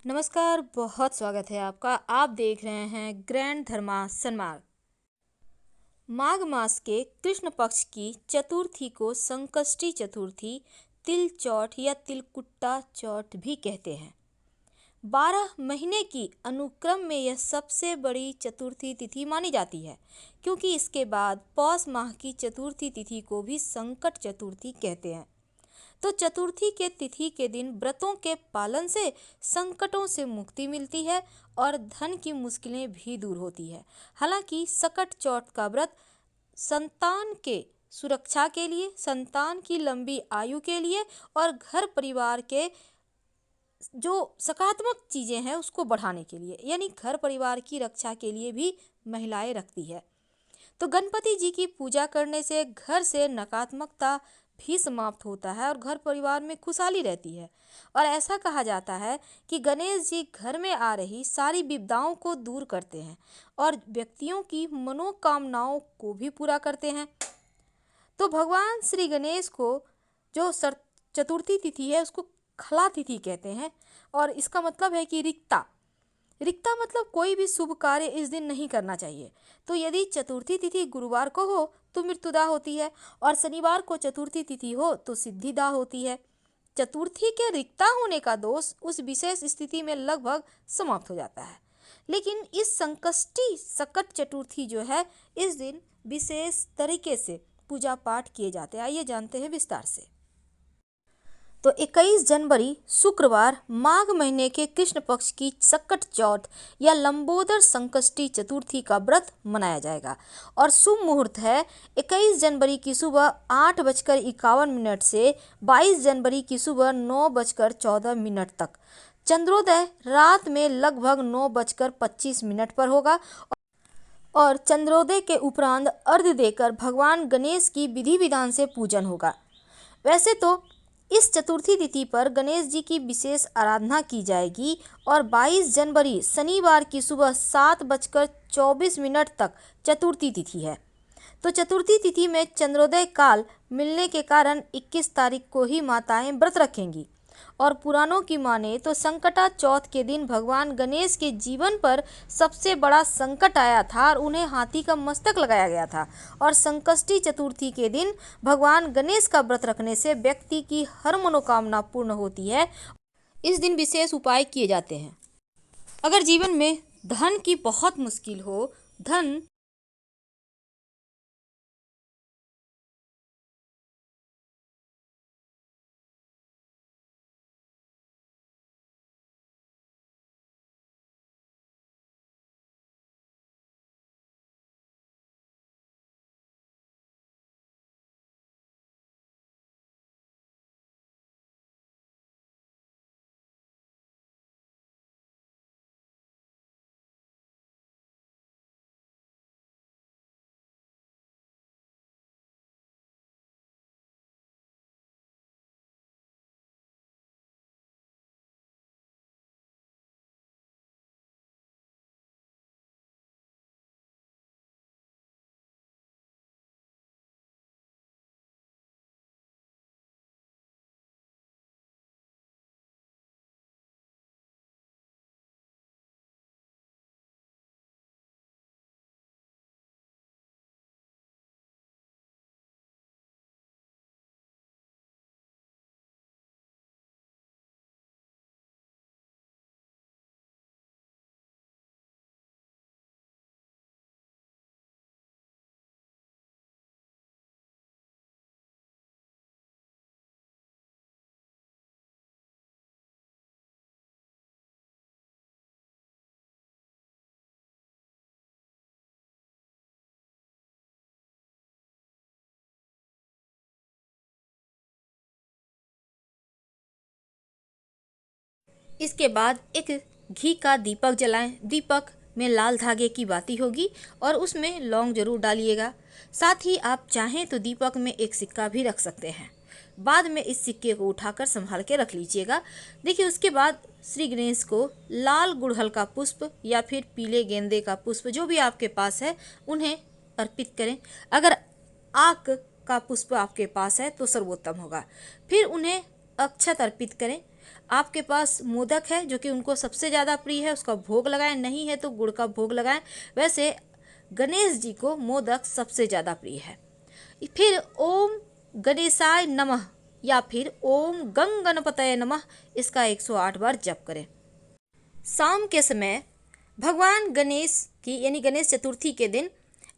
नमस्कार, बहुत स्वागत है आपका। आप देख रहे हैं ग्रैंड धर्मा सन्मार्ग। माघ मास के कृष्ण पक्ष की चतुर्थी को संकष्टी चतुर्थी, तिल चौथ या तिलकुट्टा चौथ भी कहते हैं। 12 महीने की अनुक्रम में यह सबसे बड़ी चतुर्थी तिथि मानी जाती है, क्योंकि इसके बाद पौष माह की चतुर्थी तिथि को भी संकट चतुर्थी कहते हैं। तो चतुर्थी के तिथि के दिन व्रतों के पालन से संकटों से मुक्ति मिलती है और धन की मुश्किलें भी दूर होती है। हालांकि सकट चौथ का व्रत संतान के सुरक्षा के लिए, संतान की लंबी आयु के लिए और घर परिवार के जो सकारात्मक चीज़ें हैं उसको बढ़ाने के लिए, यानी घर परिवार की रक्षा के लिए भी महिलाएं रखती है। तो गणपति जी की पूजा करने से घर से नकारात्मकता भी समाप्त होता है और घर परिवार में खुशहाली रहती है। और ऐसा कहा जाता है कि गणेश जी घर में आ रही सारी विपदाओं को दूर करते हैं और व्यक्तियों की मनोकामनाओं को भी पूरा करते हैं। तो भगवान श्री गणेश को जो चतुर्थी तिथि है उसको खला तिथि कहते हैं, और इसका मतलब है कि रिक्ता मतलब कोई भी शुभ कार्य इस दिन नहीं करना चाहिए। तो यदि चतुर्थी तिथि गुरुवार को हो तो मृत्युदा होती है, और शनिवार को चतुर्थी तिथि हो तो सिद्धिदा होती है। चतुर्थी के रिक्ता होने का दोष उस विशेष स्थिति में लगभग समाप्त हो जाता है। लेकिन इस संकष्टी सकट चतुर्थी जो है, इस दिन विशेष तरीके से पूजा पाठ किए जाते हैं। आइए जानते हैं विस्तार से। तो 21 जनवरी शुक्रवार माघ महीने के कृष्ण पक्ष की सकट चौथ या लंबोदर संकष्टी चतुर्थी का व्रत मनाया जाएगा, और शुभ मुहूर्त है 21 जनवरी की सुबह 8:51 से 22 जनवरी की सुबह 9:14 तक। चंद्रोदय रात में लगभग 9:25 पर होगा, और चंद्रोदय के उपरांत अर्घ्य देकर भगवान गणेश की विधि विधान से पूजन होगा। वैसे तो इस चतुर्थी तिथि पर गणेश जी की विशेष आराधना की जाएगी, और 22 जनवरी शनिवार की सुबह 7:24 तक चतुर्थी तिथि है। तो चतुर्थी तिथि में चंद्रोदय काल मिलने के कारण 21 तारीख को ही माताएं व्रत रखेंगी। और पुराणों की माने तो संकटा चौथ के दिन भगवान गणेश के जीवन पर सबसे बड़ा संकट आया था और उन्हें हाथी का मस्तक लगाया गया था। और संकष्टी चतुर्थी के दिन भगवान गणेश का व्रत रखने से व्यक्ति की हर मनोकामना पूर्ण होती है। इस दिन विशेष उपाय किए जाते हैं। अगर जीवन में धन की बहुत मुश्किल हो, धन इसके बाद एक घी का दीपक जलाएं। दीपक में लाल धागे की बाती होगी और उसमें लौंग जरूर डालिएगा। साथ ही आप चाहें तो दीपक में एक सिक्का भी रख सकते हैं। बाद में इस सिक्के को उठाकर संभाल के रख लीजिएगा। देखिए, उसके बाद श्री गणेश को लाल गुड़हल का पुष्प या फिर पीले गेंदे का पुष्प, जो भी आपके पास है, उन्हें अर्पित करें। अगर आक का पुष्प आपके पास है तो सर्वोत्तम होगा। फिर उन्हें अक्षत अर्पित करें। आपके पास मोदक है जो कि उनको सबसे ज़्यादा प्रिय है, उसका भोग लगाएं, नहीं है तो गुड़ का भोग लगाएं। वैसे गणेश जी को मोदक सबसे ज़्यादा प्रिय है। फिर ओम गणेशाय नमः या फिर ओम गंग गणपतये नमः, इसका 108 बार जप करें। शाम के समय भगवान गणेश की यानी गणेश चतुर्थी के दिन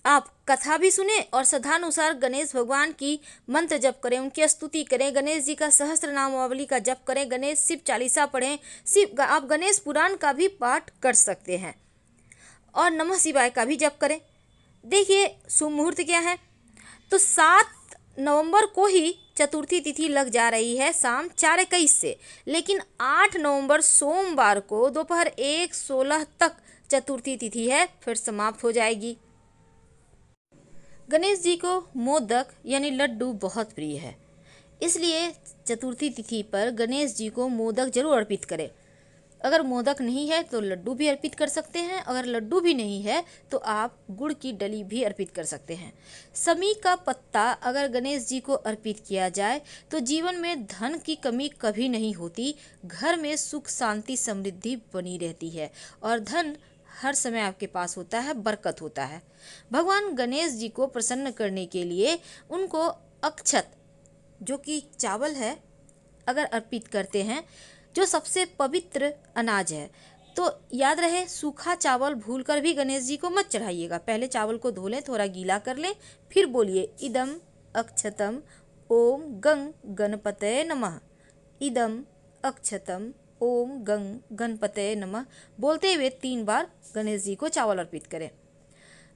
आप कथा भी सुने और श्रद्धानुसार गणेश भगवान की मंत्र जप करें, उनकी स्तुति करें, गणेश जी का सहस्त्र नामावली का जप करें, गणेश शिव चालीसा पढ़ें, आप गणेश पुराण का भी पाठ कर सकते हैं और नमः शिवाय का भी जप करें। देखिए शुभ मुहूर्त क्या है, तो 7 नवंबर को ही चतुर्थी तिथि लग जा रही है शाम 4:21 से, लेकिन 8 नवंबर सोमवार को दोपहर 1:16 तक चतुर्थी तिथि है, फिर समाप्त हो जाएगी। गणेश जी को मोदक यानी लड्डू बहुत प्रिय है, इसलिए चतुर्थी तिथि पर गणेश जी को मोदक जरूर अर्पित करें। अगर मोदक नहीं है तो लड्डू भी अर्पित कर सकते हैं, अगर लड्डू भी नहीं है तो आप गुड़ की डली भी अर्पित कर सकते हैं। समी का पत्ता अगर गणेश जी को अर्पित किया जाए तो जीवन में धन की कमी कभी नहीं होती, घर में सुख शांति समृद्धि बनी रहती है और धन हर समय आपके पास होता है, बरकत होता है। भगवान गणेश जी को प्रसन्न करने के लिए उनको अक्षत जो कि चावल है अगर अर्पित करते हैं, जो सबसे पवित्र अनाज है, तो याद रहे सूखा चावल भूलकर भी गणेश जी को मत चढ़ाइएगा। पहले चावल को धो लें, थोड़ा गीला कर लें, फिर बोलिए इदम अक्षतम ओम गंग गणपतये नमः, इदम अक्षतम ओम गंग गणपतये नमः बोलते हुए 3 बार गणेश जी को चावल अर्पित करें।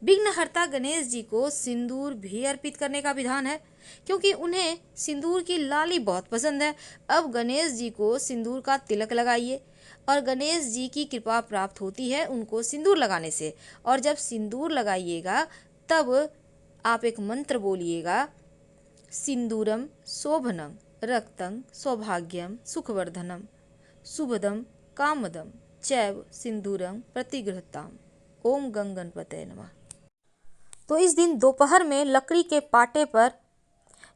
विघ्नहर्ता गणेश जी को सिंदूर भी अर्पित करने का विधान है, क्योंकि उन्हें सिंदूर की लाली बहुत पसंद है। अब गणेश जी को सिंदूर का तिलक लगाइए और गणेश जी की कृपा प्राप्त होती है उनको सिंदूर लगाने से। और जब सिंदूर लगाइएगा तब आप एक मंत्र बोलिएगा, सिंदूरम शोभनम रक्तं सौभाग्यम सुखवर्धनम शुभदम कामदम चैव सिंदूरम प्रतिगृहताम ओम गंग गणपतये नमः। तो इस दिन दोपहर में लकड़ी के पाटे पर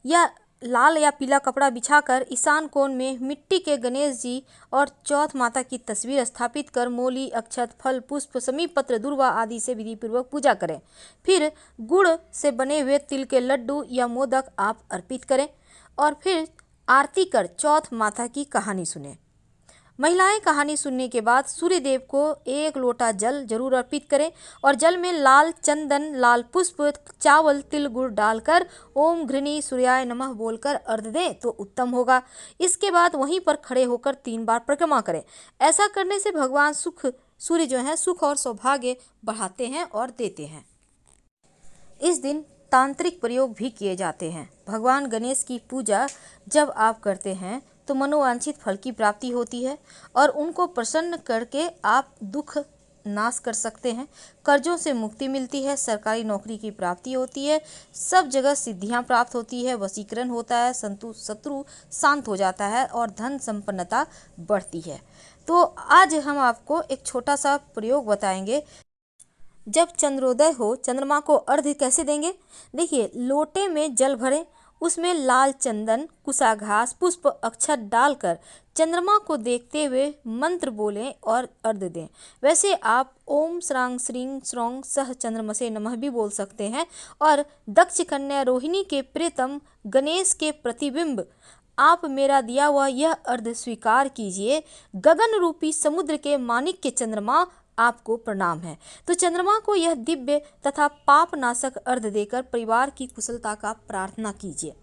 या लाल या पीला कपड़ा बिछाकर ईशान कोण में मिट्टी के गणेश जी और चौथ माता की तस्वीर स्थापित कर मोली अक्षत फल पुष्प समीप पत्र दुर्वा आदि से विधि पूर्वक पूजा करें। फिर गुड़ से बने हुए तिल के लड्डू या मोदक आप अर्पित करें और फिर आरती कर चौथ माता की कहानी सुने। महिलाएं कहानी सुनने के बाद सूर्य देव को 1 लोटा जल जरूर अर्पित करें और जल में लाल चंदन लाल पुष्प चावल तिल गुड़ डालकर ओम घृणी सूर्याय नमः बोलकर अर्घ दें तो उत्तम होगा। इसके बाद वहीं पर खड़े होकर 3 बार परिक्रमा करें। ऐसा करने से भगवान सूर्य जो है सुख और सौभाग्य बढ़ाते हैं और देते हैं। इस दिन तांत्रिक प्रयोग भी किए जाते हैं। भगवान गणेश की पूजा जब आप करते हैं तो मनोवांछित फल की प्राप्ति होती है और उनको प्रसन्न करके आप दुख नाश कर सकते हैं, कर्जों से मुक्ति मिलती है, सरकारी नौकरी की प्राप्ति होती है, सब जगह सिद्धियां प्राप्त होती है, वशीकरण होता है, शत्रु शांत हो जाता है और धन संपन्नता बढ़ती है। तो आज हम आपको एक छोटा सा प्रयोग बताएंगे। जब चंद्रोदय हो चंद्रमा को अर्घ्य कैसे देंगे। देखिए, लोटे में जल भरें, उसमें लाल चंदन कुसा घास पुष्प अक्षत डालकर चंद्रमा को देखते हुए मंत्र बोलें और अर्घ्य दें। वैसे आप ओम श्रांग श्रीं श्रौं सह चंद्रमसे नमः भी बोल सकते हैं। और दक्ष कन्या रोहिणी के प्रियतम गणेश के प्रतिबिंब आप मेरा दिया हुआ यह अर्घ्य स्वीकार कीजिए। गगन रूपी समुद्र के माणिक्य चंद्रमा आपको प्रणाम है। तो चंद्रमा को यह दिव्य तथा पाप नाशक अर्घ्य देकर परिवार की कुशलता का प्रार्थना कीजिए।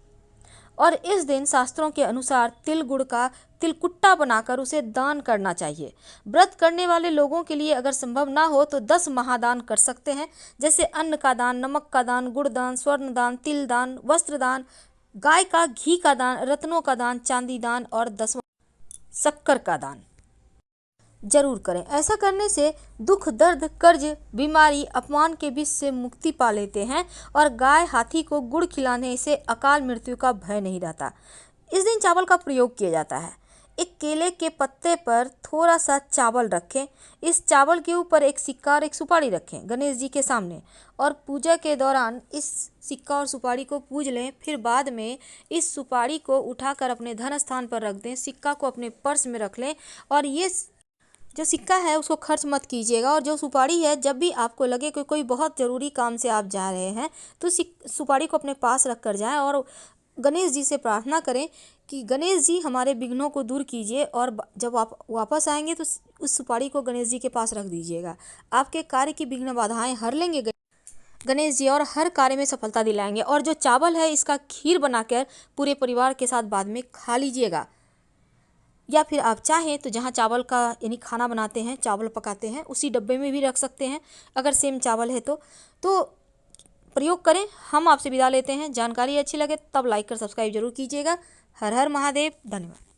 और इस दिन शास्त्रों के अनुसार तिल गुड़ का तिलकुट्टा बनाकर उसे दान करना चाहिए। व्रत करने वाले लोगों के लिए अगर संभव ना हो तो 10 महादान कर सकते हैं, जैसे अन्न का दान, नमक का दान, गुड़ दान, स्वर्ण दान, तिल दान, वस्त्र दान, गाय का घी का दान, रत्नों का दान, चांदी दान और 10 शक्कर का दान जरूर करें। ऐसा करने से दुख दर्द कर्ज बीमारी अपमान के बीच से मुक्ति पा लेते हैं और गाय हाथी को गुड़ खिलाने से अकाल मृत्यु का भय नहीं रहता। इस दिन चावल का प्रयोग किया जाता है। एक केले के पत्ते पर थोड़ा सा चावल रखें। इस चावल के ऊपर एक सिक्का और एक सुपारी रखें गणेश जी के सामने, और पूजा के दौरान इस सिक्का और सुपारी को पूज लें। फिर बाद में इस सुपारी को उठाकर अपने धन स्थान पर रख दें, सिक्का को अपने पर्स में रख लें, और ये जो सिक्का है उसको खर्च मत कीजिएगा। और जो सुपारी है, जब भी आपको लगे कि कोई बहुत ज़रूरी काम से आप जा रहे हैं तो सुपारी को अपने पास रख कर जाएँ और गणेश जी से प्रार्थना करें कि गणेश जी हमारे विघ्नों को दूर कीजिए, और जब आप वापस आएंगे तो उस सुपारी को गणेश जी के पास रख दीजिएगा। आपके कार्य की विघ्न बाधाएं हर लेंगे गणेश जी और हर कार्य में सफलता दिलाएंगे। और जो चावल है इसका खीर बनाकर पूरे परिवार के साथ बाद में खा लीजिएगा, या फिर आप चाहें तो जहाँ चावल का यानी खाना बनाते हैं, चावल पकाते हैं, उसी डब्बे में भी रख सकते हैं। अगर सेम चावल है तो प्रयोग करें। हम आपसे विदा लेते हैं। जानकारी अच्छी लगे तब लाइक कर सब्सक्राइब जरूर कीजिएगा। हर हर महादेव। धन्यवाद।